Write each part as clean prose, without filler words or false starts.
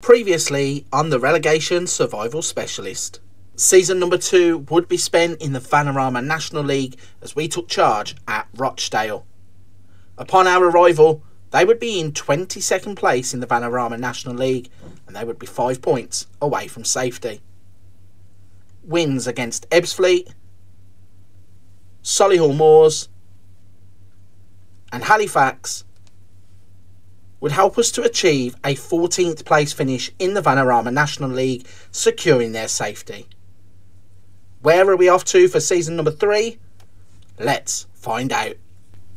Previously on the Relegation Survival Specialist. Season number 2 would be spent in the Vanarama National League as we took charge at Rochdale. Upon our arrival, they would be in 22nd place in the Vanarama National League and they would be 5 points away from safety. Wins against Ebbsfleet, Solihull Moors and Halifax would help us to achieve a 14th place finish in the Vanarama National League, securing their safety. Where are we off to for season number 3? Let's find out.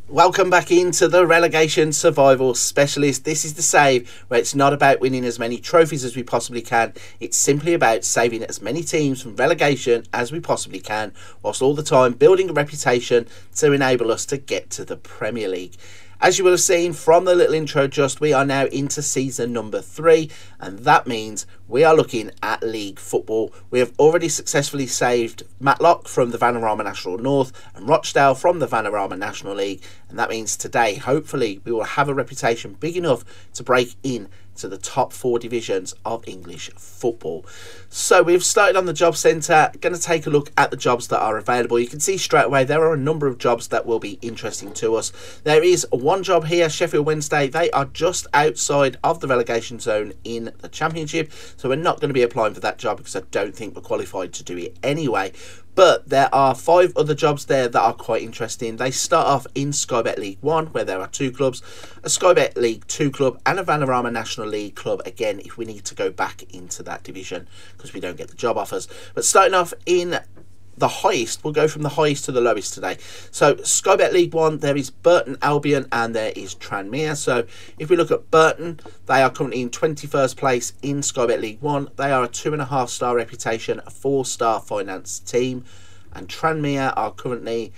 Welcome back into the Relegation Survival Specialist. This is the save where it's not about winning as many trophies as we possibly can. It's simply about saving as many teams from relegation as we possibly can, whilst all the time building a reputation to enable us to get to the Premier League. As you will have seen from the little intro we are now into season number 3, and that means we are looking at league football. We have already successfully saved Matlock from the Vanarama National North and Rochdale from the Vanarama National League, and that means today, hopefully, we will have a reputation big enough to break in to the top 4 divisions of English football. So we've started on the job centre, going to take a look at the jobs that are available. You can see straight away there are a number of jobs that will be interesting to us. There is one job here, Sheffield Wednesday. They are just outside of the relegation zone in the Championship, so we're not going to be applying for that job because I don't think we're qualified to do it anyway. But there are 5 other jobs there that are quite interesting. They start off in Sky Bet League 1, where there are 2 clubs, a Sky Bet League 2 club and a Vanarama National League club, again, if we need to go back into that division because we don't get the job offers. But starting off in the highest, we'll go from the highest to the lowest today. So Sky Bet League 1, there is Burton Albion and there is Tranmere. So if we look at Burton, they are currently in 21st place in Sky Bet League 1. They are a 2.5-star reputation, a 4-star finance team, and Tranmere are currently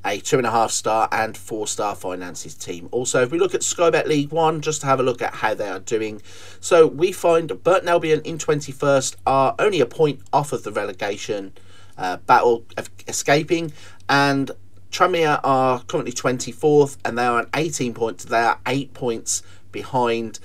a 2.5-star and 4-star finances team. Also, if we look at Sky Bet League 1, just to have a look at how they are doing. So we find Burton Albion in 21st are only a point off of the relegation battle of escaping, and Tranmere are currently 24th and they are on 18 points. They are 8 points behind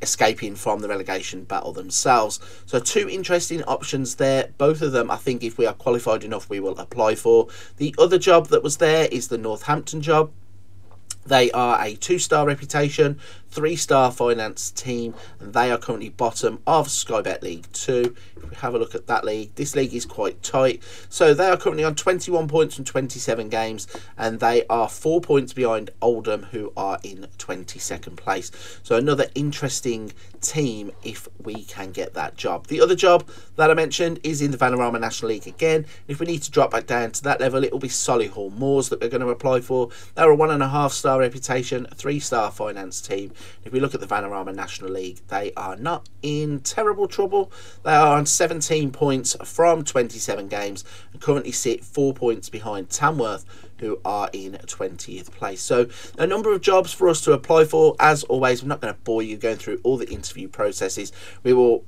escaping from the relegation battle themselves. So 2 interesting options there. Both of them I think if we are qualified enough we will apply for. The other job that was there is the Northampton job. They are a 2-star reputation, 3-star finance team, and they are currently bottom of Sky Bet League 2. If we have a look at that league, this league is quite tight. So they are currently on 21 points from 27 games, and they are 4 points behind Oldham, who are in 22nd place. So another interesting team if we can get that job. The other job that I mentioned is in the Vanarama National League again. If we need to drop back down to that level, it will be Solihull Moors that we're going to apply for. They're a 1.5-star reputation, a 3-star finance team. If we look at the Vanarama National League, they are not in terrible trouble. They are on 17 points from 27 games and currently sit 4 points behind Tamworth, who are in 20th place. So a number of jobs for us to apply for. As always, I'm not going to bore you going through all the interview processes. We will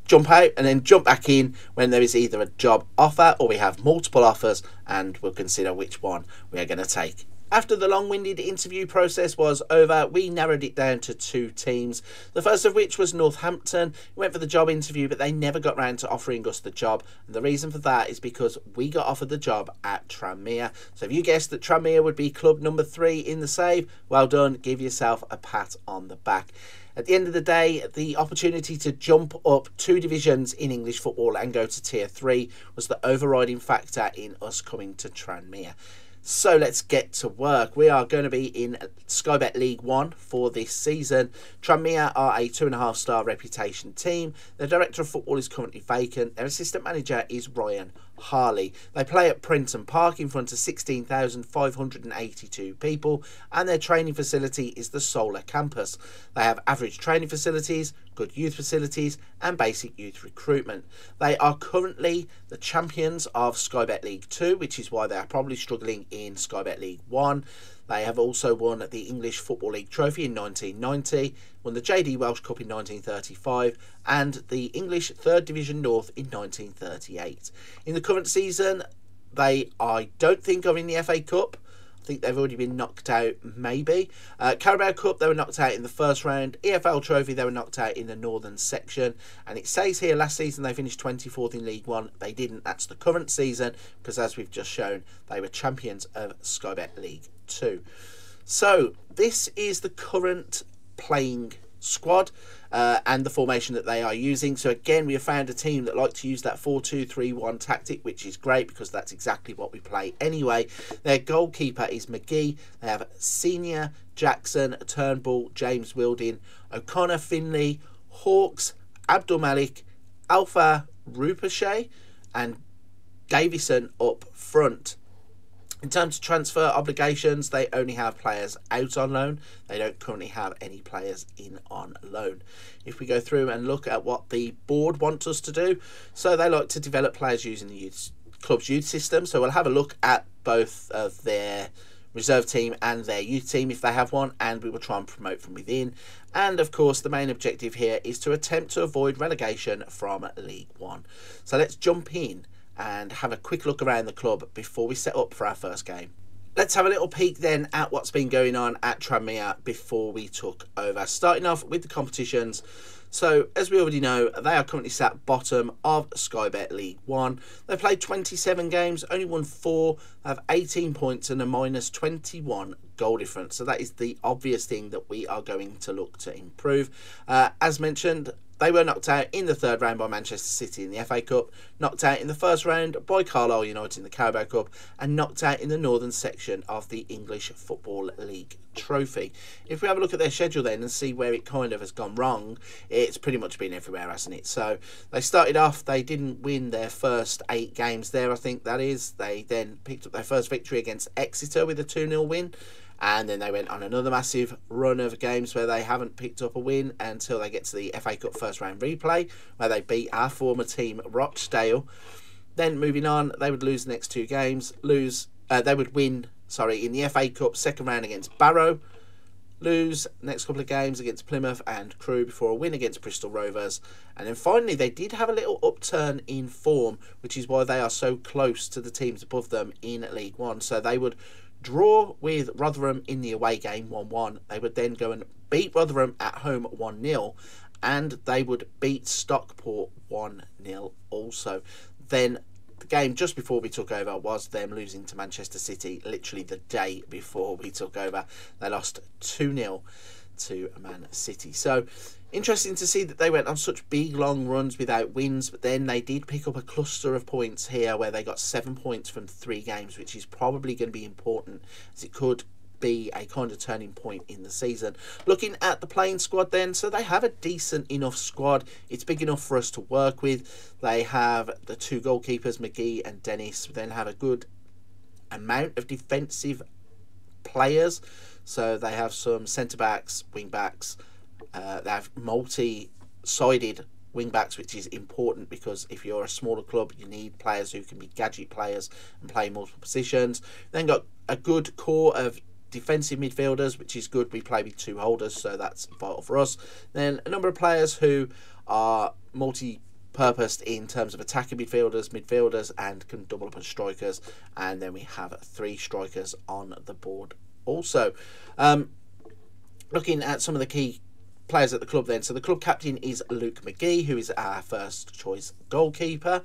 jump out and then jump back in when there is either a job offer or we have multiple offers, and we'll consider which one we are going to take. After the long-winded interview process was over, we narrowed it down to 2 teams. The first of which was Northampton. We went for the job interview, but they never got round to offering us the job. And the reason for that is because we got offered the job at Tranmere. So if you guessed that Tranmere would be club number 3 in the save, well done. Give yourself a pat on the back. At the end of the day, the opportunity to jump up 2 divisions in English football and go to Tier 3 was the overriding factor in us coming to Tranmere. So let's get to work. We are going to be in Sky Bet League 1 for this season. Tranmere are a 2.5-star reputation team. Their director of football is currently vacant. Their assistant manager is Ryan Harley. They play at Prenton Park in front of 16,582 people, and their training facility is the Solar Campus. They have average training facilities, good youth facilities, and basic youth recruitment. They are currently the champions of Sky Bet League 2, which is why they are probably struggling in Sky Bet League 1. They have also won the English Football League Trophy in 1990, won the JD Welsh Cup in 1935, and the English 3rd Division North in 1938. In the current season, they, I don't think, are in the FA Cup. I think they've already been knocked out, maybe. Carabao Cup, they were knocked out in the first round. EFL Trophy, they were knocked out in the northern section. And it says here last season they finished 24th in League One. They didn't. That's the current season, because as we've just shown, they were champions of Sky Bet League 2. So this is the current playing squad and the formation that they are using. So again, we have found a team that like to use that 4-2-3-1 tactic, which is great because that's exactly what we play anyway. Their goalkeeper is McGee. They have Senior, Jackson, Turnbull, James Wilding, O'Connor, Finley, Hawks, Abdul Malik, Alpha Rupashay and Davison up front. In terms of transfer obligations, they only have players out on loan. They don't currently have any players in on loan. If we go through and look at what the board want us to do, so they like to develop players using the club's youth system. So we'll have a look at both of their reserve team and their youth team if they have one, and we will try and promote from within. And of course, the main objective here is to attempt to avoid relegation from League One. So let's jump in and have a quick look around the club before we set up for our first game. Let's have a little peek then at what's been going on at Tranmere before we took over. Starting off with the competitions. So, as we already know, they are currently sat bottom of Sky Bet League 1. They've played 27 games, only won 4, have 18 points and a minus 21 goal difference. So that is the obvious thing that we are going to look to improve. As mentioned, they were knocked out in the third round by Manchester City in the FA Cup, knocked out in the first round by Carlisle United in the Carabao Cup, and knocked out in the northern section of the English Football League Trophy. If we have a look at their schedule then and see where it kind of has gone wrong, it's pretty much been everywhere, hasn't it? So they started off, they didn't win their first 8 games there, I think that is. They then picked up their first victory against Exeter with a 2-0 win. And then they went on another massive run of games where they haven't picked up a win until they get to the FA Cup first round replay, where they beat our former team Rochdale. Then moving on, they would lose the next 2 games. They would win, in the FA Cup second round against Barrow. Lose next couple of games against Plymouth and Crewe before a win against Bristol Rovers. And then finally, they did have a little upturn in form, which is why they are so close to the teams above them in League One. So they would draw with Rotherham in the away game 1-1. They would then go and beat Rotherham at home 1-0, and they would beat Stockport 1-0 also. Then the game just before we took over was them losing to Manchester City literally the day before we took over. They lost 2-0 to Man City. So interesting to see that they went on such big long runs without wins, but then they did pick up a cluster of points here where they got 7 points from 3 games, which is probably going to be important as it could be a kind of turning point in the season. Looking at the playing squad then, so they have a decent enough squad. It's big enough for us to work with. They have the 2 goalkeepers, McGee and Dennis, then have a good amount of defensive players. So they have some centre-backs, wing-backs. They have multi-sided wing-backs, which is important because if you're a smaller club, you need players who can be gadget players and play multiple positions. Then got a good core of defensive midfielders, which is good. We play with 2 holders, so that's vital for us. Then a number of players who are multi-purposed in terms of attacking midfielders, and can double up as strikers. And then we have 3 strikers on the board also. Looking at some of the key players at the club then. So the club captain is Luke McGee, who is our first choice goalkeeper.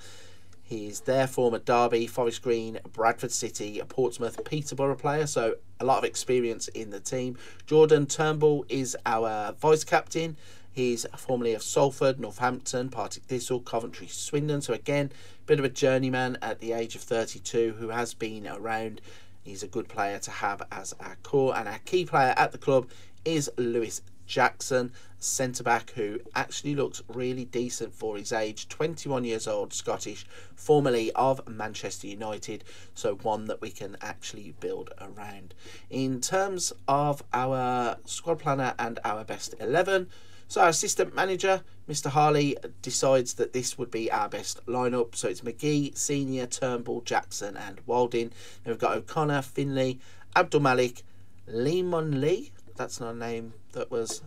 He's their former Derby, Forest Green, Bradford City, Portsmouth, Peterborough player, so a lot of experience in the team. Jordan Turnbull is our vice captain. He's formerly of Salford, Northampton, Partick Thistle, Coventry, Swindon. So again, a bit of a journeyman at the age of 32 who has been around. He's a good player to have as our core. And our key player at the club is Lewis Jackson, centre-back, who actually looks really decent for his age. 21 years old, Scottish, formerly of Manchester United. So one that we can actually build around. In terms of our squad planner and our best 11, so our assistant manager, Mr. Harley, decides that this would be our best lineup. So it's McGee, Senior, Turnbull, Jackson and Wilding. Then we've got O'Connor, Finley, Abdul Malik, Lemon Lee. That's not a name. That was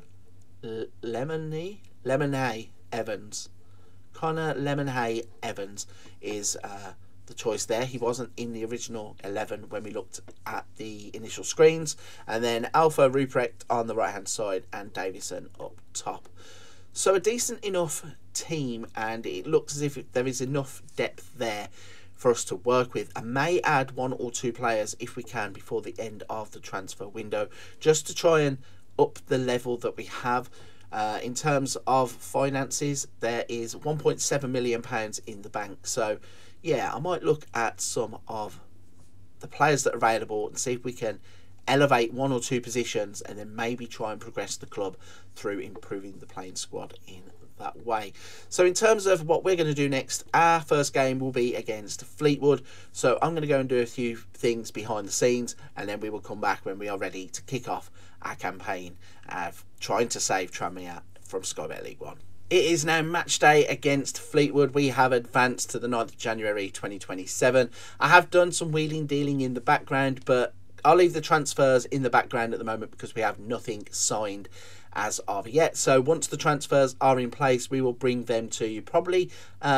Lemonhay Evans. Connor Lemonhay Evans is the choice there. He wasn't in the original 11 when we looked at the initial screens. And then Alpha, Ruprecht on the right hand side and Davison up top. So a decent enough team, and it looks as if there is enough depth there for us to work with. I may add 1 or 2 players if we can before the end of the transfer window, just to try and up the level that we have. In terms of finances, there is £1.7 million in the bank. So yeah, I might look at some of the players that are available and see if we can elevate 1 or 2 positions, and then maybe try and progress the club through improving the playing squad in that way. So in terms of what we're going to do next, our first game will be against Fleetwood. So I'm going to go and do a few things behind the scenes, and then we will come back when we are ready to kick off our campaign of trying to save Tranmere from Sky Bet League One. It is now match day against Fleetwood. We have advanced to the 9th of January 2027. I have done some wheeling dealing in the background, but I'll leave the transfers in the background at the moment because we have nothing signed as of yet. So once the transfers are in place, we will bring them to you probably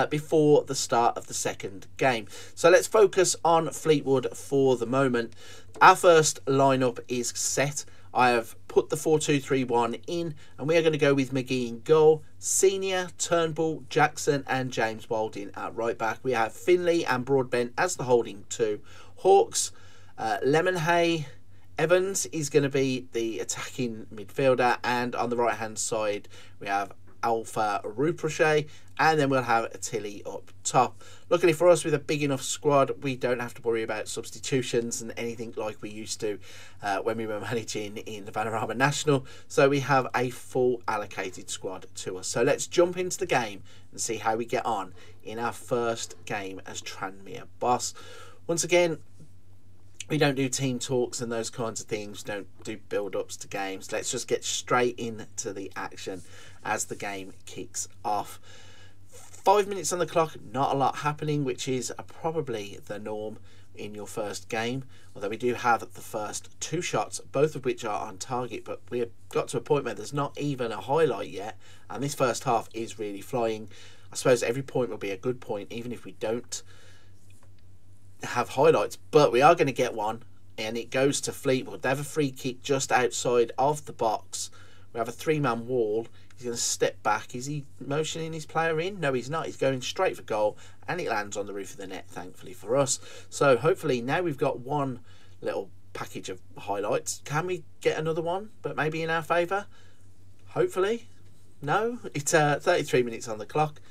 before the start of the second game. So let's focus on Fleetwood for the moment. Our first lineup is set. I have put the 4-2-3-1 in, and we are going to go with McGee in goal, Senior, Turnbull, Jackson and James Wilding at right back. We have Finlay and Broadbent as the holding 2. Hawks, Lemonhay, Evans is going to be the attacking midfielder, and on the right hand side we have Alpha Ruprecht, and then we'll have Tilly up top. Luckily for us, with a big enough squad, we don't have to worry about substitutions and anything like we used to when we were managing in the Vanarama National. So we have a full allocated squad to us. So let's jump into the game and see how we get on in our first game as Tranmere boss. Once again, we don't do team talks and those kinds of things. We don't do build-ups to games. Let's just get straight into the action as the game kicks off. 5 minutes on the clock, not a lot happening, which is probably the norm in your first game. Although we do have the first 2 shots, both of which are on target, but we've got to a point where there's not even a highlight yet. And this first half is really flying. I suppose every point will be a good point, even if we don't have highlights, but we are going to get one, and it goes to Fleetwood. They have a free kick just outside of the box. We have a 3-man wall. He's going to step back. Is he motioning his player in? No, he's not. He's going straight for goal, and it lands on the roof of the net, thankfully for us. So hopefully now we've got one little package of highlights. Can we get another one, but maybe in our favour? Hopefully. No, it's 33 minutes on the clock,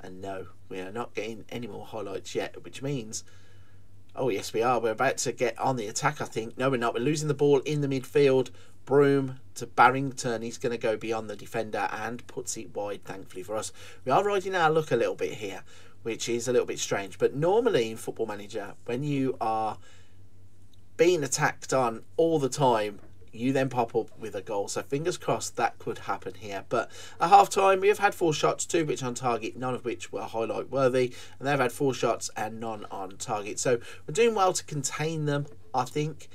and no, we are not getting any more highlights yet, which means, oh yes we are, we're about to get on the attack I think. No, we're not. We're losing the ball in the midfield. Broom to Barrington. He's going to go beyond the defender and puts it wide, thankfully for us. We are riding our luck a little bit here, which is a little bit strange. But normally in Football Manager, when you are being attacked on all the time, you then pop up with a goal. So fingers crossed that could happen here. But at half time, we have had 4 shots, 2 which on target, none of which were highlight worthy. And they've had 4 shots and none on target. So we're doing well to contain them, I think.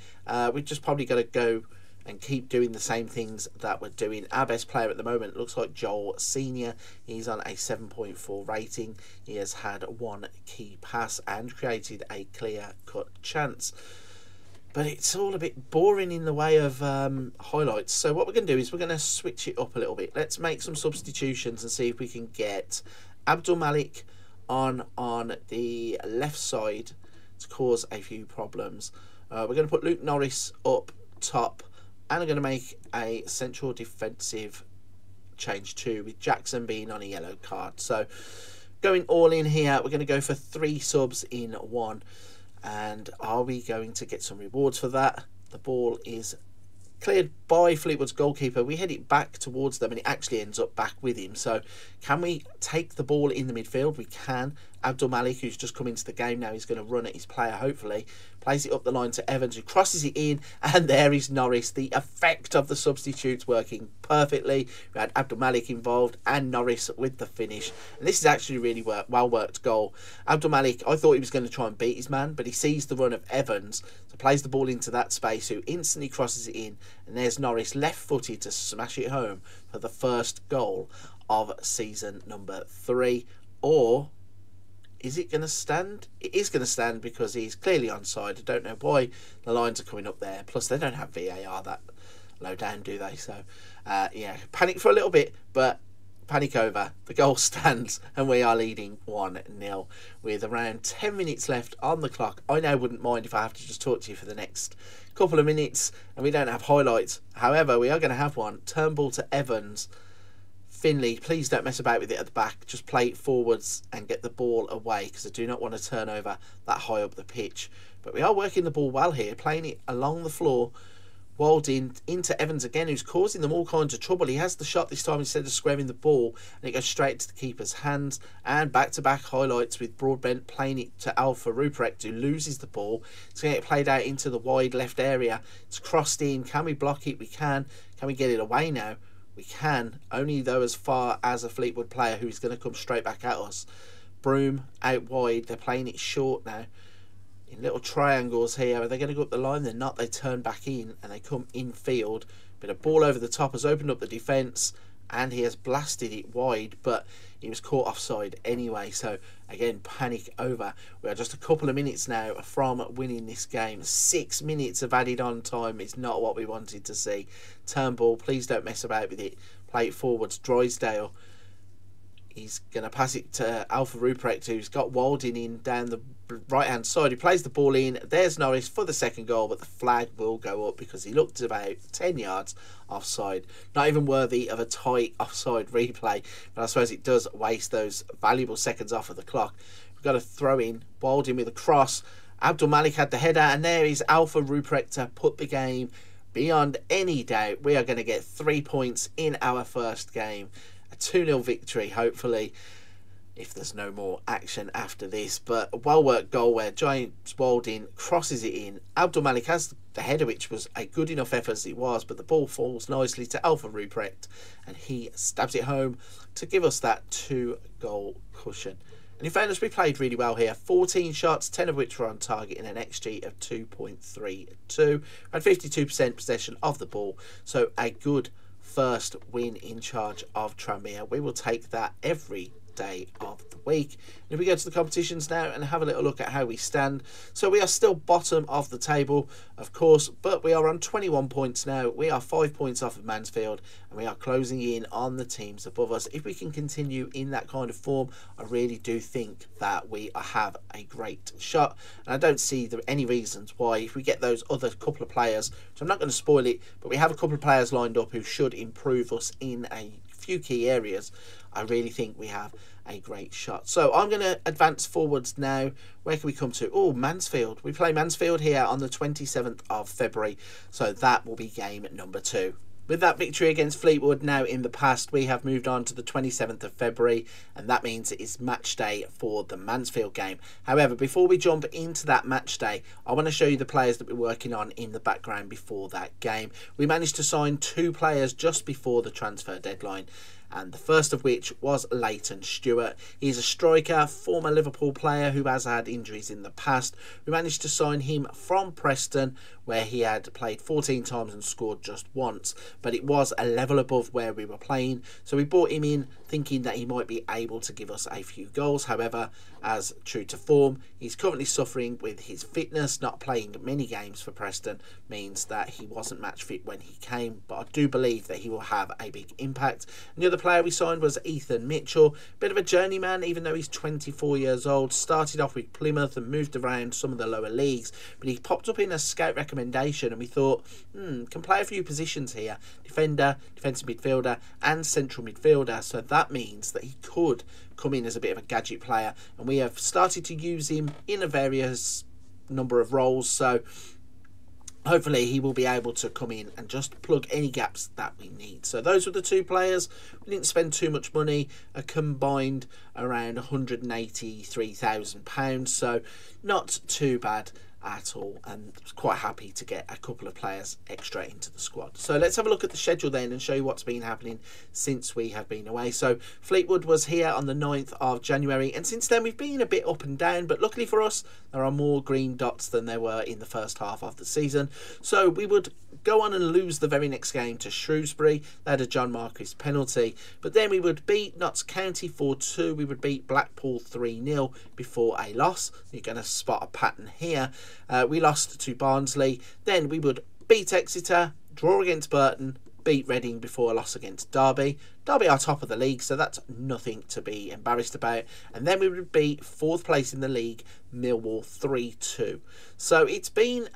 We've just probably got to go and keep doing the same things that we're doing. Our best player at the moment looks like Joel Senior. He's on a 7.4 rating. He has had 1 key pass and created a clear-cut chance. But it's all a bit boring in the way of highlights. So what we're going to do is we're going to switch it up a little bit. Let's make some substitutions and see if we can get Abdul Malik on the left side to cause a few problems. We're going to put Luke Norris up top, and I'm going to make a central defensive change too, with Jackson being on a yellow card. So going all in here, we're going to go for 3 subs in 1. And are we going to get some rewards for that? The ball is cleared by Fleetwood's goalkeeper. We head it back towards them, and it actually ends up back with him. So can we take the ball in the midfield? We can. Abdul Malik, who's just come into the game now, he's going to run at his player, hopefully. Plays it up the line to Evans, who crosses it in, and there is Norris. The effect of the substitutes working perfectly. We had Abdul Malik involved and Norris with the finish. And this is actually really well worked goal. Abdul Malik, I thought he was going to try and beat his man, but he sees the run of Evans, so plays the ball into that space, who instantly crosses it in. And there's Norris left-footed to smash it home for the first goal of season number 3. Or Is it going to stand? It is going to stand because he's clearly onside. I don't know why the lines are coming up there. Plus, they don't have VAR that low down, do they? So, yeah, panic for a little bit, but panic over. The goal stands and we are leading 1-0 with around 10 minutes left on the clock. I now wouldn't mind if I have to just talk to you for the next couple of minutes and we don't have highlights. However, we are going to have one. Turn ball to Evans. Finley, please don't mess about with it at the back. Just play it forwards and get the ball away because I do not want to turn over that high up the pitch. But we are working the ball well here, playing it along the floor. Wilding into Evans again, who's causing them all kinds of trouble. He has the shot this time instead of squaring the ball, and it goes straight to the keeper's hands. And back-to-back highlights with Broadbent playing it to Alpha Ruprecht, who loses the ball. It's going to get played out into the wide left area. It's crossed in. Can we block it? We can. Can we get it away now? We can, only though as far as a Fleetwood player who's going to come straight back at us. Broom out wide. They're playing it short now. In little triangles here. Are they going to go up the line? They're not. They turn back in and they come infield. But a ball over the top has opened up the defence and he has blasted it wide, but he was caught offside anyway. So again, panic over. We are just a couple of minutes now from winning this game. 6 minutes of added on time is not what we wanted to see. Turnbull, please don't mess about with it. Play it forwards. Drysdale. He's going to pass it to Alpha Ruprecht, who's got Walding in down the right-hand side. He plays the ball in. There's Norris for the second goal, but the flag will go up because he looked about 10 yards offside. Not even worthy of a tight offside replay, but I suppose it does waste those valuable seconds off of the clock. We've got to throw in. Walding with a cross. Abdul Malik had the header, and there is Alpha Ruprecht to put the game beyond any doubt. We are going to get 3 points in our first game. A 2-0 victory, hopefully, if there's no more action after this. But a well-worked goal where Giants Walding crosses it in. Abdul Malik has the header, which was a good enough effort as it was, but the ball falls nicely to Alpha Ruprecht, and he stabs it home to give us that 2-goal cushion. And in fairness, we played really well here. 14 shots, 10 of which were on target in an XG of 2.32. Had 52% possession of the ball, so a good first win in charge of Tranmere. We will take that every day of the week. And if we go to the competitions now and have a little look at how we stand, so we are still bottom of the table, of course, but we are on 21 points now. We are 5 points off of Mansfield and we are closing in on the teams above us. If we can continue in that kind of form, I really do think that we have a great shot, and I don't see any reasons why, if we get those other couple of players, so I'm not going to spoil it, but we have a couple of players lined up who should improve us in a few key areas. I really think we have a great shot. So I'm going to advance forwards now. Where can we come to? Oh, Mansfield. We play Mansfield here on the 27th of February. So that will be game number 2. With that victory against Fleetwood now in the past, we have moved on to the 27th of February, and that means it is match day for the Mansfield game. However, before we jump into that match day, I want to show you the players that we're working on in the background before that game. We managed to sign 2 players just before the transfer deadline, and the first of which was Leighton Stewart. He's a striker, former Liverpool player who has had injuries in the past. We managed to sign him from Preston, where he had played 14 times and scored just once, but it was a level above where we were playing, so we brought him in thinking that he might be able to give us a few goals. However, as true to form, he's currently suffering with his fitness. Not playing many games for Preston means that he wasn't match fit when he came, but I do believe that he will have a big impact. And the other player we signed was Ethan Mitchell, bit of a journeyman even though he's 24 years old. Started off with Plymouth and moved around some of the lower leagues, but he popped up in a scout recommendation and we thought, can play a few positions here: defender, defensive midfielder and central midfielder. So that means that he could come in as a bit of a gadget player, and we have started to use him in a various number of roles, so hopefully he will be able to come in and just plug any gaps that we need. So those were the 2 players. We didn't spend too much money, a combined around £183,000, so not too bad at all, and was quite happy to get a couple of players extra into the squad. So let's have a look at the schedule then and show you what's been happening since we have been away. So Fleetwood was here on the 9th of January, and since then we've been a bit up and down, but luckily for us there are more green dots than there were in the first half of the season. So we would go on and lose the very next game to Shrewsbury. They had a John Marquis penalty, but then we would beat Notts County 4-2, we would beat Blackpool 3-0 before a loss. You're going to spot a pattern here. We lost to Barnsley, then we would beat Exeter, draw against Burton, beat Reading before a loss against Derby. Derby are top of the league, so that's nothing to be embarrassed about. And then we would beat 4th place in the league, Millwall 3-2. So it's been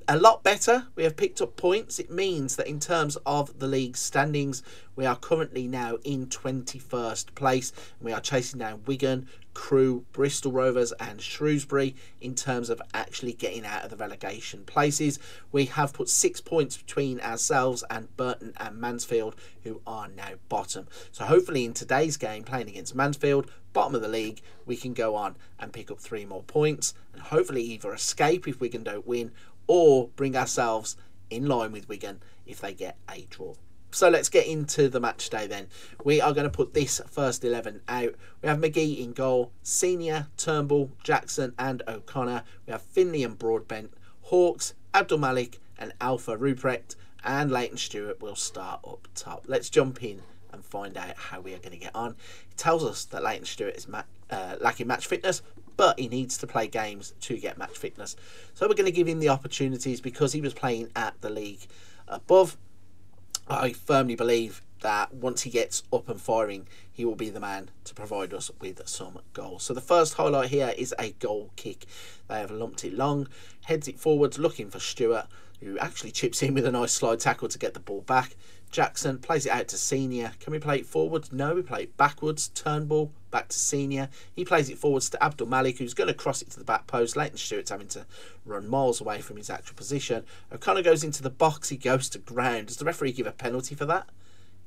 a lot better. We have picked up points. It means that in terms of the league standings, we are currently now in 21st place. And we are chasing down Wigan, Crewe, Bristol Rovers and Shrewsbury in terms of actually getting out of the relegation places. We have put 6 points between ourselves and Burton and Mansfield, who are now bottom. So hopefully in today's game, playing against Mansfield, bottom of the league, we can go on and pick up 3 more points and hopefully either escape if Wigan don't win, or bring ourselves in line with Wigan if they get a draw. So let's get into the match day then. We are going to put this first 11 out. We have McGee in goal, Senior, Turnbull, Jackson and O'Connor. We have Finley and Broadbent, Hawks, Abdul Malik and Alpha Ruprecht, and Leighton Stewart will start up top. Let's jump in and find out how we are going to get on. It tells us that Leighton Stewart is lacking match fitness, but he needs to play games to get match fitness. So we're going to give him the opportunities because he was playing at the league above. I firmly believe that once he gets up and firing, he will be the man to provide us with some goals. So the first highlight here is a goal kick. They have lumped it long, heads it forwards, looking for Stewart, who actually chips in with a nice slide tackle to get the ball back. Jackson plays it out to Senior. Can we play it forwards? No, we play it backwards. Turnbull back to Senior. He plays it forwards to Abdul Malik, who's going to cross it to the back post. Leighton Stewart's having to run miles away from his actual position. O'Connor goes into the box. He goes to ground. Does the referee give a penalty for that?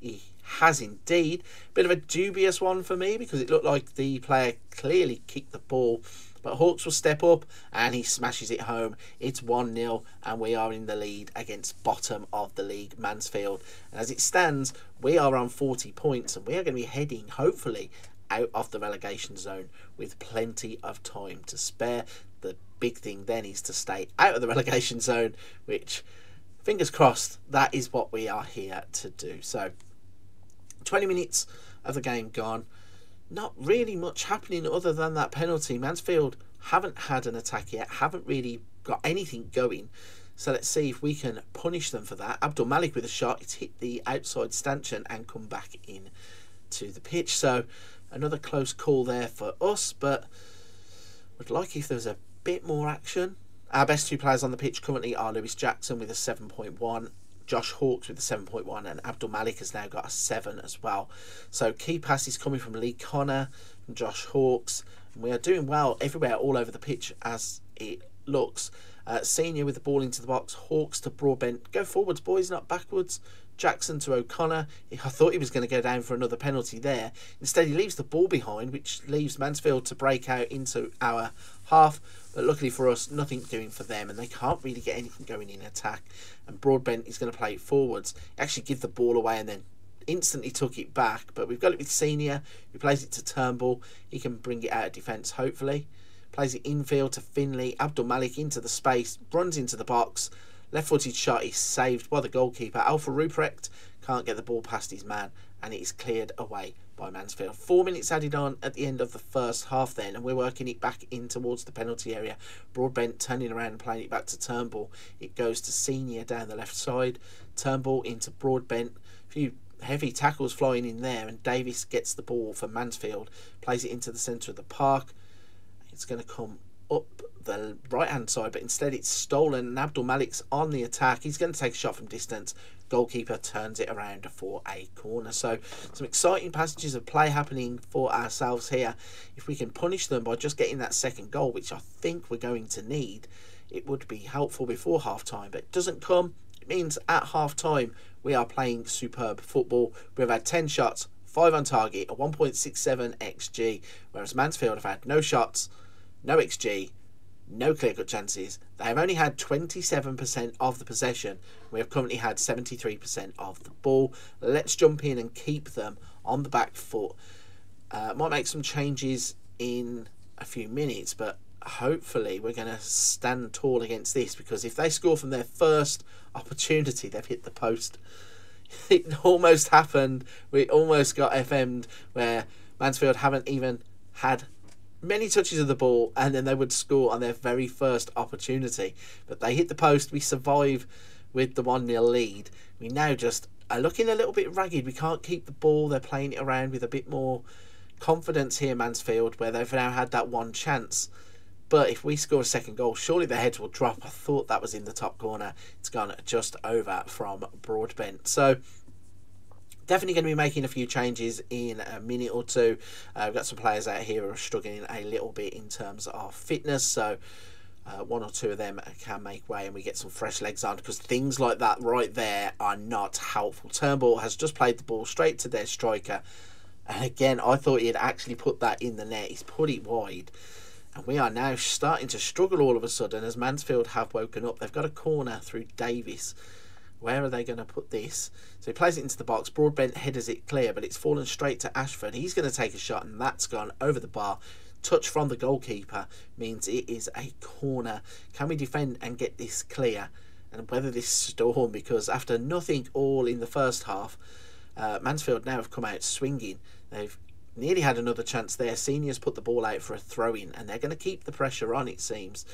He has indeed. Bit of a dubious one for me because it looked like the player clearly kicked the ball. But Hawks will step up and he smashes it home. It's 1-0 and we are in the lead against bottom of the league, Mansfield. And as it stands, we are on 40 points and we are going to be heading, hopefully, out of the relegation zone with plenty of time to spare. The big thing then is to stay out of the relegation zone, which, fingers crossed, that is what we are here to do. So, 20 minutes of the game gone. Not really much happening other than that penalty. Mansfield haven't had an attack yet, haven't really got anything going. So let's see if we can punish them for that. Abdul Malik with a shot. It's hit the outside stanchion and come back in to the pitch. So another close call there for us, but would like if there was a bit more action. Our best 2 players on the pitch currently are Lewis Jackson with a 7.1. Josh Hawks with a 7.1 and Abdul Malik has now got a 7 as well. So key passes coming from Lee Connor, from Josh Hawks. And we are doing well everywhere, all over the pitch as it looks. Senior with the ball into the box. Hawks to Broadbent. Go forwards, boys, not backwards. Jackson to O'Connor. I thought he was going to go down for another penalty there. Instead, he leaves the ball behind, which leaves Mansfield to break out into our half. But luckily for us, nothing doing for them, and they can't really get anything going in attack. And Broadbent is going to play it forwards. Actually give the ball away and then instantly took it back. But we've got it with Senior, who plays it to Turnbull. He can bring it out of defence, hopefully. Plays it infield to Finley. Abdul Malik into the space, runs into the box. Left-footed shot is saved by the goalkeeper. Alpha Ruprecht can't get the ball past his man, and it is cleared away by Mansfield. 4 minutes added on at the end of the first half then, and we're working it back in towards the penalty area. Broadbent turning around and playing it back to Turnbull. It goes to Senior down the left side. Turnbull into Broadbent. A few heavy tackles flying in there, and Davis gets the ball for Mansfield. Plays it into the centre of the park. It's going to come up the right hand side, but instead it's stolen and Abdul Malik's on the attack. He's going to take a shot from distance. Goalkeeper turns it around for a corner. So some exciting passages of play happening for ourselves here. If we can punish them by just getting that second goal, which I think we're going to need, it would be helpful before half time, but it doesn't come. It means at half time we are playing superb football. We've had 10 shots, 5 on target, a 1.67 XG, whereas Mansfield have had no shots, no XG, no clear-cut chances. They have only had 27% of the possession. We have currently had 73% of the ball. Let's jump in and keep them on the back foot. Might make some changes in a few minutes, but hopefully we're going to stand tall against this, because if they score from their first opportunity, they've hit the post. It almost happened. We almost got FM'd, where Mansfield haven't even had many touches of the ball and then they would score on their very first opportunity. But they hit the post. We survive with the 1-0 lead. We now just are looking a little bit ragged. We can't keep the ball. They're playing it around with a bit more confidence here, Mansfield, where they've now had that one chance. But if we score a second goal, surely their heads will drop. I thought that was in the top corner. It's gone just over from Broadbent. So definitely going to be making a few changes in a minute or two. We've got some players out here who are struggling a little bit in terms of fitness. So one or two of them can make way and we get some fresh legs on, because things like that right there are not helpful. Turnbull has just played the ball straight to their striker. And again, I thought he had actually put that in the net. He's put it wide. And we are now starting to struggle all of a sudden as Mansfield have woken up. They've got a corner through Davis. Where are they going to put this? So he plays it into the box. Broadbent headers it clear, but it's fallen straight to Ashford. He's going to take a shot, and that's gone over the bar. Touch from the goalkeeper means it is a corner. Can we defend and get this clear and weather this storm? Because after nothing all in the first half, Mansfield now have come out swinging. They've nearly had another chance there. Seniors put the ball out for a throw-in, and they're going to keep the pressure on, it seems.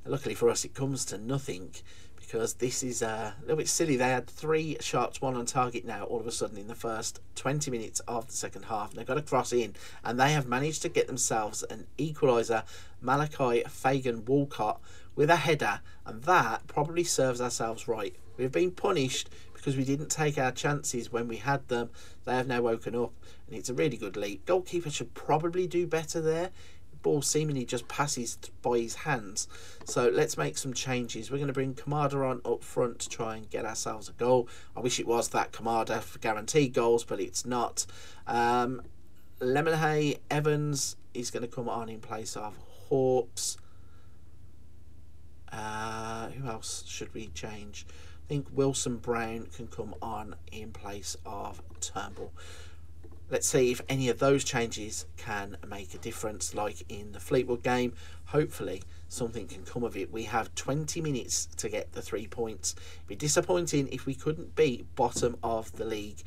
Luckily for us, it comes to nothing, because this is a little bit silly. They had 3 shots, 1 on target now, all of a sudden in the first 20 minutes of the second half. And they've got to cross in, and they have managed to get themselves an equaliser. Malachi Fagan-Walcott with a header, and that probably serves ourselves right. We've been punished because we didn't take our chances when we had them. They have now woken up, and it's a really good leap. Goalkeeper should probably do better there. The ball seemingly just passes by his hands. So let's make some changes. We're going to bring Kamada on up front to try and get ourselves a goal. I wish it was that Kamada for guaranteed goals, but it's not. Lemonhay Evans is going to come on in place of Hawks. Who else should we change? I think Wilson Brown can come on in place of Turnbull. Let's see if any of those changes can make a difference, like in the Fleetwood game. Hopefully something can come of it. We have 20 minutes to get the 3 points. It'd be disappointing if we couldn't beat bottom of the league.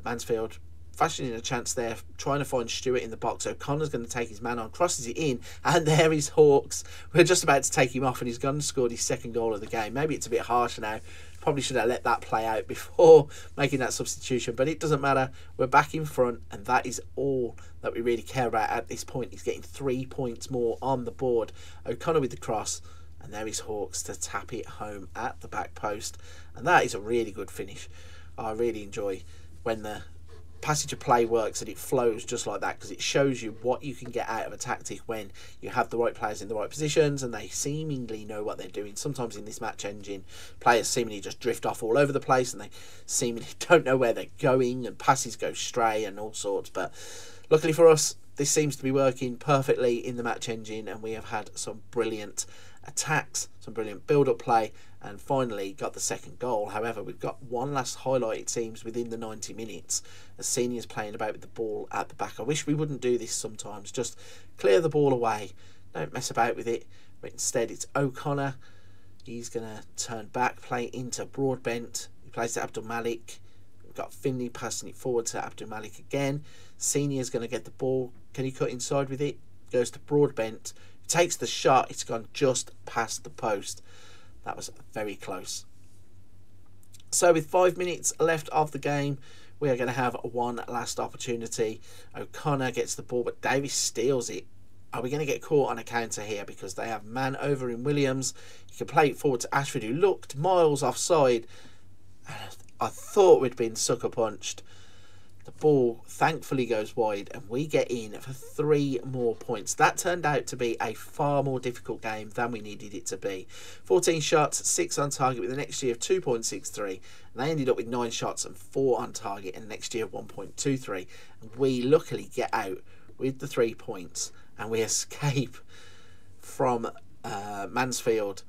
Mansfield fashioning a chance there, trying to find Stewart in the box. O'Connor's going to take his man on, crosses it in, and there is Hawks. We're just about to take him off, and he's gone and scored his second goal of the game. Maybe it's a bit harsh now. Probably should have let that play out before making that substitution, but it doesn't matter. We're back in front, and that is all that we really care about at this point. He's getting 3 points more on the board. O'Connor with the cross, and there is Hawks to tap it home at the back post, and that is a really good finish. I really enjoy when the passage of play works and it flows just like that, because it shows you what you can get out of a tactic when you have the right players in the right positions and they seemingly know what they're doing. Sometimes in this match engine, players seemingly just drift off all over the place and they seemingly don't know where they're going, and passes go stray and all sorts. But luckily for us, this seems to be working perfectly in the match engine, and we have had some brilliant attacks, some brilliant build-up play, and finally got the second goal. However, we've got one last highlight, it seems, within the 90 minutes. As Seniors playing about with the ball at the back. I wish we wouldn't do this sometimes. Just clear the ball away. Don't mess about with it. But instead, it's O'Connor. He's going to turn back, play into Broadbent. He plays to Abdul Malik. We've got Finley passing it forward to Abdul Malik again. Senior's going to get the ball. Can he cut inside with it? Goes to Broadbent. Takes the shot. It's gone just past the post. That was very close. So with 5 minutes left of the game, we are going to have one last opportunity. O'Connor gets the ball, but Davis steals it. Are we going to get caught on a counter here? Because they have man over in Williams. He can play it forward to Ashford, who looked miles offside. I thought we'd been sucker punched. The ball thankfully goes wide, and we get in for 3 more points. That turned out to be a far more difficult game than we needed it to be. 14 shots, 6 on target with an XG of 2.63. And they ended up with 9 shots and 4 on target and an XG of 1.23. And we luckily get out with the 3 points, and we escape from Mansfield.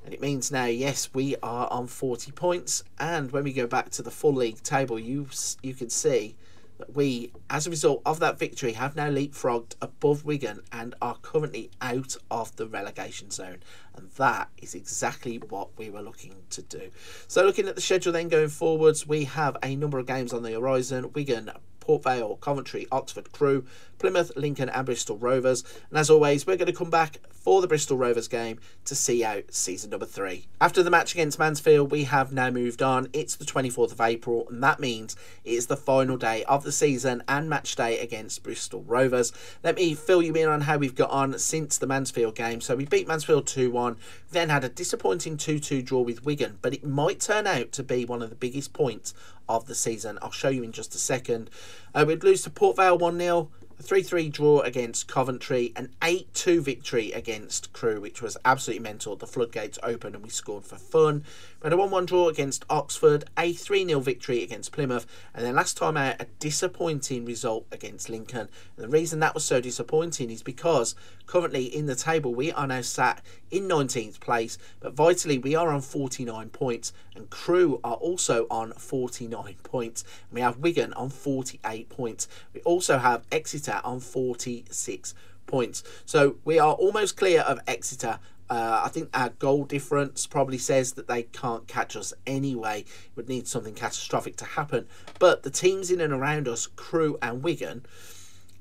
And it means now, yes, we are on 40 points. And when we go back to the full league table, you can see that we, as a result of that victory, have now leapfrogged above Wigan and are currently out of the relegation zone. And that is exactly what we were looking to do. So looking at the schedule then going forwards, we have a number of games on the horizon. Wigan, Port Vale, Coventry, Oxford, Crewe, Plymouth, Lincoln and Bristol Rovers. And as always, we're going to come back for the Bristol Rovers game to see out season number 3. After the match against Mansfield, we have now moved on. It's the 24th of April, and that means it is the final day of the season and match day against Bristol Rovers. Let me fill you in on how we've got on since the Mansfield game. So we beat Mansfield 2-1, then had a disappointing 2-2 draw with Wigan, but it might turn out to be one of the biggest points of the season. I'll show you in just a second. We'd lose to Port Vale 1-0. A 3-3 draw against Coventry, an 8-2 victory against Crewe, which was absolutely mental. The floodgates opened and we scored for fun. We had a 1-1 draw against Oxford, a 3-0 victory against Plymouth, and then last time out, a disappointing result against Lincoln. And the reason that was so disappointing is because currently in the table, we are now sat in 19th place, but vitally, we are on 49 points, and Crewe are also on 49 points. And we have Wigan on 48 points. We also have Exeter on 46 points. So we are almost clear of Exeter. I think our goal difference probably says that they can't catch us anyway. It would need something catastrophic to happen. But the teams in and around us, Crewe and Wigan,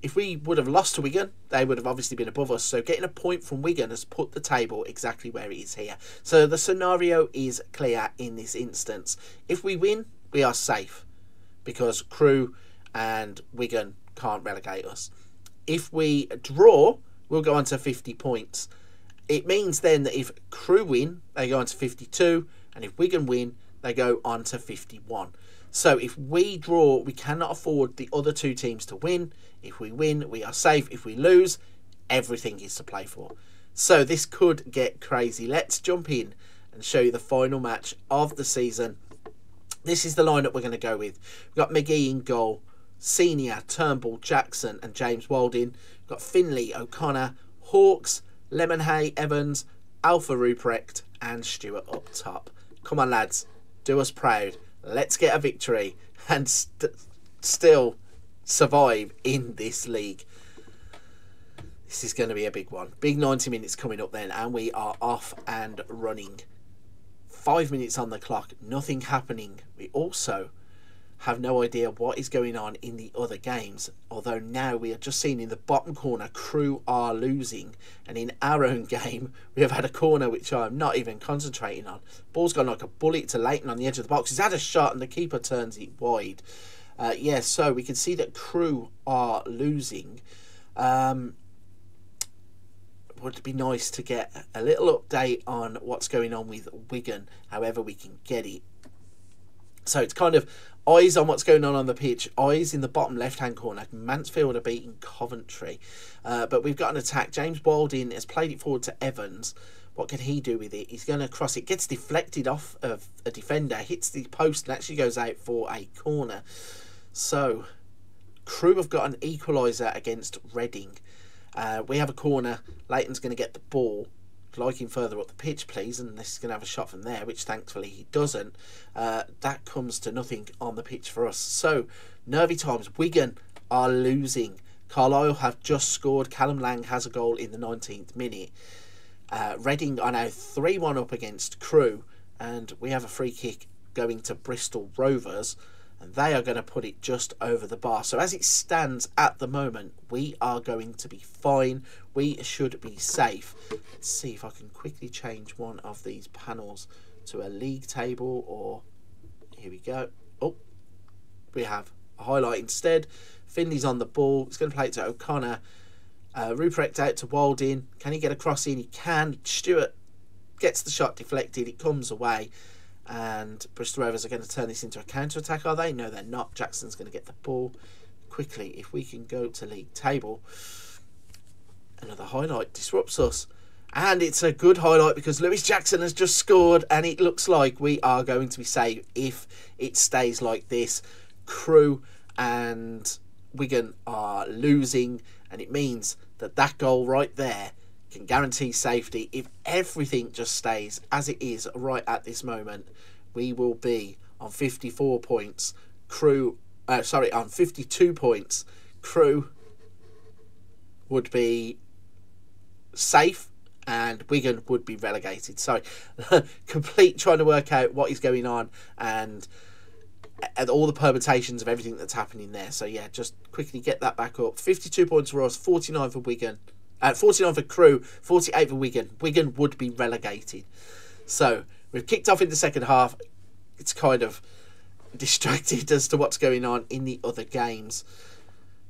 if we would have lost to Wigan, they would have obviously been above us. So getting a point from Wigan has put the table exactly where it is here. So the scenario is clear in this instance. If we win, we are safe because Crewe and Wigan can't relegate us. If we draw, we'll go on to 50 points. It means then that if Crewe win, they go on to 52, and if Wigan win, they go on to 51. So if we draw, we cannot afford the other two teams to win. If we win, we are safe. If we lose, everything is to play for. So this could get crazy. Let's jump in and show you the final match of the season. This is the lineup we're going to go with. We've got McGee in goal, Senior, Turnbull, Jackson and James Walding. We've got Finley, O'Connor, Hawkes, Lemonhay, Evans, Alpha Ruprecht and Stewart up top. Come on lads, do us proud. Let's get a victory and still survive in this league. This is going to be a big one. Big 90 minutes coming up then, and we are off and running. 5 minutes on the clock, nothing happening. We also have no idea what is going on in the other games, although now we are just seeing in the bottom corner Crewe are losing, and in our own game we have had a corner which I'm not even concentrating on. Ball's gone like a bullet to Leighton on the edge of the box. He's had a shot and the keeper turns it wide. So we can see that Crewe are losing. Would be nice to get a little update on what's going on with Wigan, however we can get it. So it's kind of eyes on what's going on the pitch. Eyes in the bottom left-hand corner. Mansfield are beating Coventry. But we've got an attack. James Walding has played it forward to Evans. What can he do with it? He's going to cross it. Gets deflected off of a defender. Hits the post and actually goes out for a corner. So Crewe have got an equaliser against Reading. We have a corner. Leighton's going to get the ball. Like him further up the pitch, please, and this is going to have a shot from there, which thankfully he doesn't. That comes to nothing on the pitch for us. So, nervy times. Wigan are losing. Carlisle have just scored. Callum Lang has a goal in the 19th minute. Reading are now 3-1 up against Crewe, and we have a free kick going to Bristol Rovers, and they are going to put it just over the bar. So as it stands at the moment, we are going to be fine. We should be safe. Let's see if I can quickly change one of these panels to a league table, or here we go. Oh, we have a highlight instead. Finley's on the ball. He's going to play it to O'Connor. Ruprecht out to Walding. Can he get a cross in? He can. Stewart gets the shot deflected. It comes away. And Bristol Rovers are going to turn this into a counter-attack, are they? No, they're not. Jackson's going to get the ball quickly. If we can go to league table. Another highlight disrupts us. And it's a good highlight because Lewis Jackson has just scored, and it looks like we are going to be safe if it stays like this. Crewe and Wigan are losing, and it means that that goal right there can guarantee safety. If everything just stays as it is right at this moment, we will be on 54 points. On 52 points. Crew would be safe and Wigan would be relegated. Sorry, complete trying to work out what is going on and all the permutations of everything that's happening there. So yeah, just quickly get that back up. 52 points for us, 49 for Wigan, 49 for Crew, 48 for Wigan. Wigan would be relegated. So we've kicked off in the second half. It's kind of distracted as to what's going on in the other games,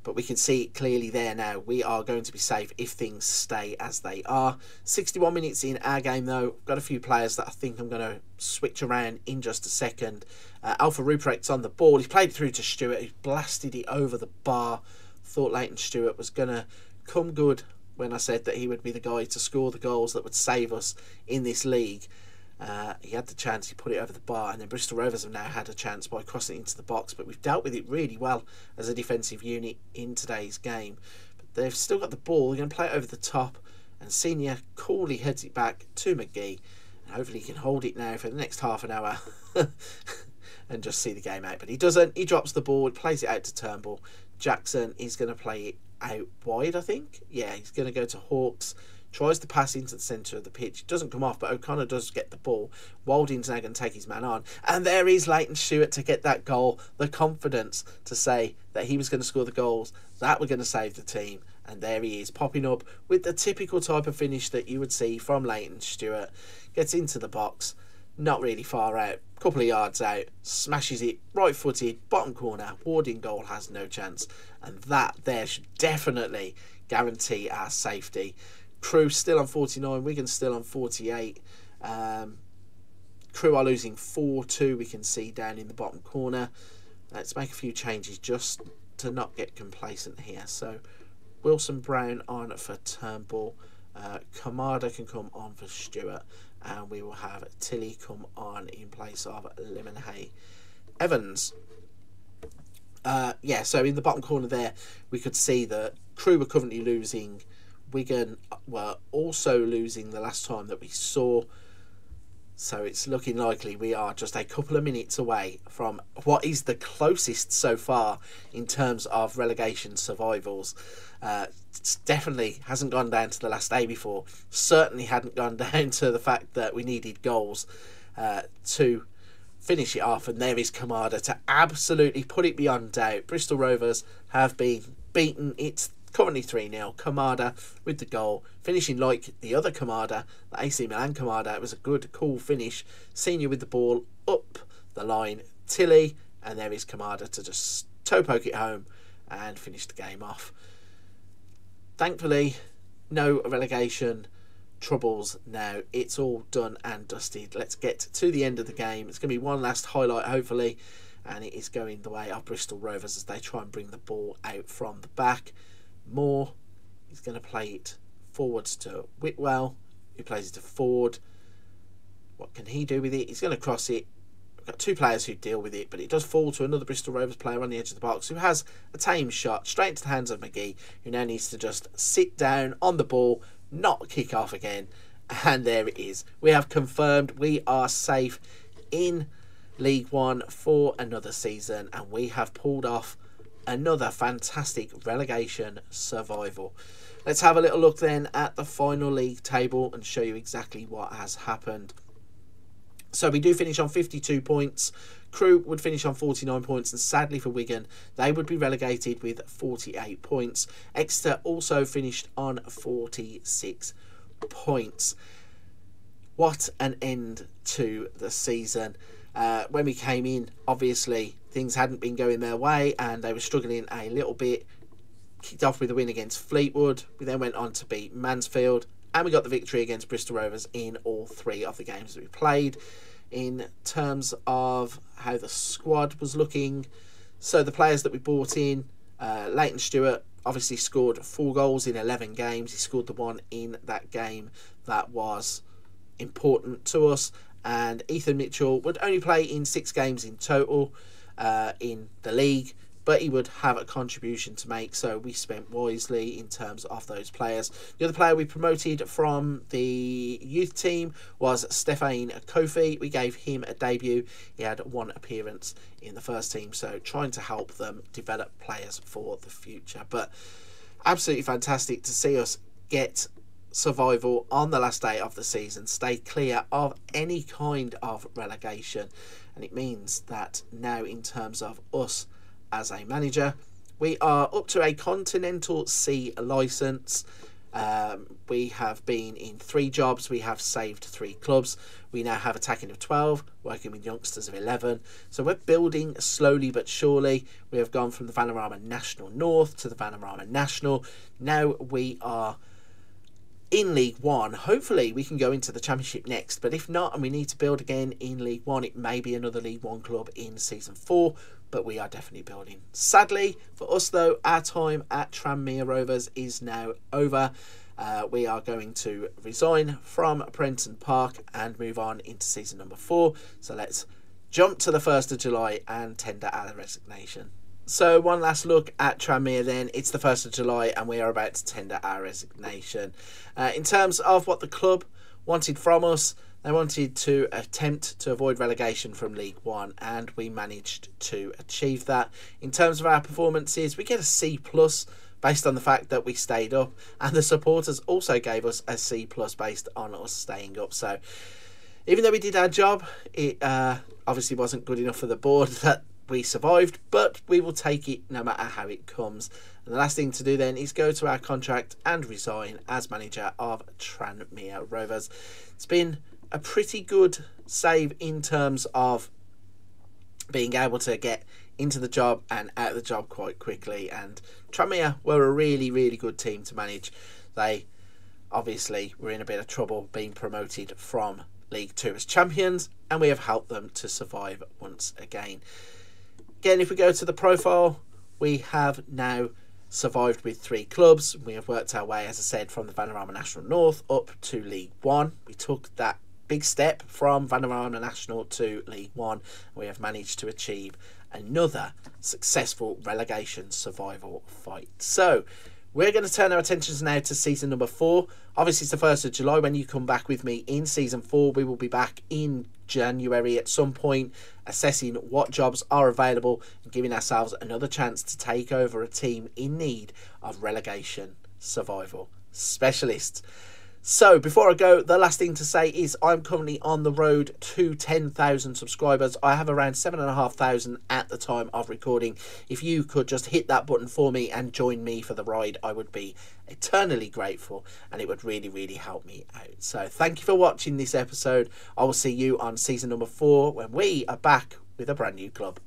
but we can see it clearly there now. We are going to be safe if things stay as they are. 61 minutes in our game though. Got a few players that I think I'm going to switch around in just a second. Alpha Ruprecht's on the ball. He's played it through to Stewart. He blasted it over the bar. Thought Leighton Stewart was going to come good when I said that he would be the guy to score the goals that would save us in this league. He had the chance, he put it over the bar, and then Bristol Rovers have now had a chance by crossing it into the box, but we've dealt with it really well as a defensive unit in today's game. But they've still got the ball. They're going to play it over the top, and Senior coolly heads it back to McGee, and hopefully he can hold it now for the next half an hour and just see the game out. But he doesn't. He drops the ball, plays it out to Turnbull. Jackson is going to play it out wide, I think. Yeah, he's going to go to Hawks. Tries to pass into the centre of the pitch. It doesn't come off, but O'Connor does get the ball. Walding's now going to take his man on. And there is Leighton Stewart to get that goal. The confidence to say that he was going to score the goals, that were going to save the team. And there he is, popping up with the typical type of finish that you would see from Leighton Stewart. Gets into the box, not really far out, couple of yards out, smashes it, right-footed, bottom corner. Warding goal has no chance. And that there should definitely guarantee our safety. Crew still on 49, Wigan still on 48. Crew are losing 4-2, we can see down in the bottom corner. Let's make a few changes just to not get complacent here. So Wilson Brown on for Turnbull. Kamada can come on for Stewart. And we will have Tilly come on in place of Lemonhay Evans. So in the bottom corner there, we could see that Crew were currently losing. Wigan were also losing the last time that we saw, so it's looking likely we are just a couple of minutes away from what is the closest so far in terms of relegation survivals. It definitely hasn't gone down to the last day before, certainly hadn't gone down to the fact that we needed goals to finish it off, and there is Kamada to absolutely put it beyond doubt. Bristol Rovers have been beaten. It's currently 3-0. Kamada with the goal, finishing like the other Kamada, the AC Milan Kamada. It was a good, cool finish. Senior with the ball up the line. Tilly, and there is Kamada to just toe poke it home and finish the game off. Thankfully, no relegation troubles now. It's all done and dusted. Let's get to the end of the game. It's going to be one last highlight, hopefully, and it is going the way of Bristol Rovers as they try and bring the ball out from the back. Moore is going to play it forwards to Whitwell, who plays it to Ford. What can he do with it? He's going to cross it. We've got two players who deal with it, but it does fall to another Bristol Rovers player on the edge of the box who has a tame shot straight into the hands of McGee, who now needs to just sit down on the ball, not kick off again. And there it is. We have confirmed we are safe in League One for another season, and we have pulled off another fantastic relegation survival. Let's have a little look then at the final league table and show you exactly what has happened. So we do finish on 52 points. Crew would finish on 49 points, and sadly for Wigan, they would be relegated with 48 points. Exeter also finished on 46 points. What an end to the season. When we came in, obviously things hadn't been going their way and they were struggling a little bit. Kicked off with a win against Fleetwood. We then went on to beat Mansfield, and we got the victory against Bristol Rovers in all three of the games that we played. In terms of how the squad was looking, so the players that we brought in, Leighton Stewart obviously scored 4 goals in 11 games. He scored the one in that game that was important to us. And Ethan Mitchell would only play in 6 games in total in the league, but he would have a contribution to make, so we spent wisely in terms of those players. The other player we promoted from the youth team was Stefan Kofi. We gave him a debut. He had one appearance in the first team, so trying to help them develop players for the future. But absolutely fantastic to see us get survival on the last day of the season, stay clear of any kind of relegation, and it means that now, in terms of us as a manager, we are up to a Continental C licence. We have been in 3 jobs. We have saved 3 clubs. We now have attacking of 12, working with youngsters of 11. So we're building slowly but surely. We have gone from the Vanarama National North to the Vanarama National. Now we are in League One. Hopefully we can go into the Championship next, but if not and we need to build again in League One, it may be another League One club in Season 4, but we are definitely building. Sadly for us though, our time at Tranmere Rovers is now over. We are going to resign from Prenton Park and move on into season number 4, so let's jump to the 1st of July and tender our resignation. So one last look at Tranmere then. It's the 1st of July and we are about to tender our resignation. In terms of what the club wanted from us, they wanted to attempt to avoid relegation from League One, and we managed to achieve that. In terms of our performances, we get a C+, based on the fact that we stayed up, and the supporters also gave us a C+ based on us staying up. So even though we did our job, it obviously wasn't good enough for the board that we survived, but we will take it no matter how it comes. And the last thing to do then is go to our contract and resign as manager of Tranmere Rovers. It's been a pretty good save in terms of being able to get into the job and out of the job quite quickly, and Tranmere were a really, really good team to manage. They obviously were in a bit of trouble being promoted from League 2 as champions, and we have helped them to survive once again. Again, if we go to the profile, we have now survived with 3 clubs. We have worked our way, as I said, from the Vanarama National North up to League 1. We took that big step from Vanarama National to League 1. We have managed to achieve another successful relegation survival fight. So we're going to turn our attentions now to season number 4. Obviously, it's the 1st of July when you come back with me in season 4. We will be back in January at some point, assessing what jobs are available and giving ourselves another chance to take over a team in need of relegation survival specialists. So before I go, the last thing to say is I'm currently on the road to 10,000 subscribers. I have around 7,500 at the time of recording. If you could just hit that button for me and join me for the ride, I would be eternally grateful, and it would really, really help me out. So thank you for watching this episode. I will see you on season number 4 when we are back with a brand new club.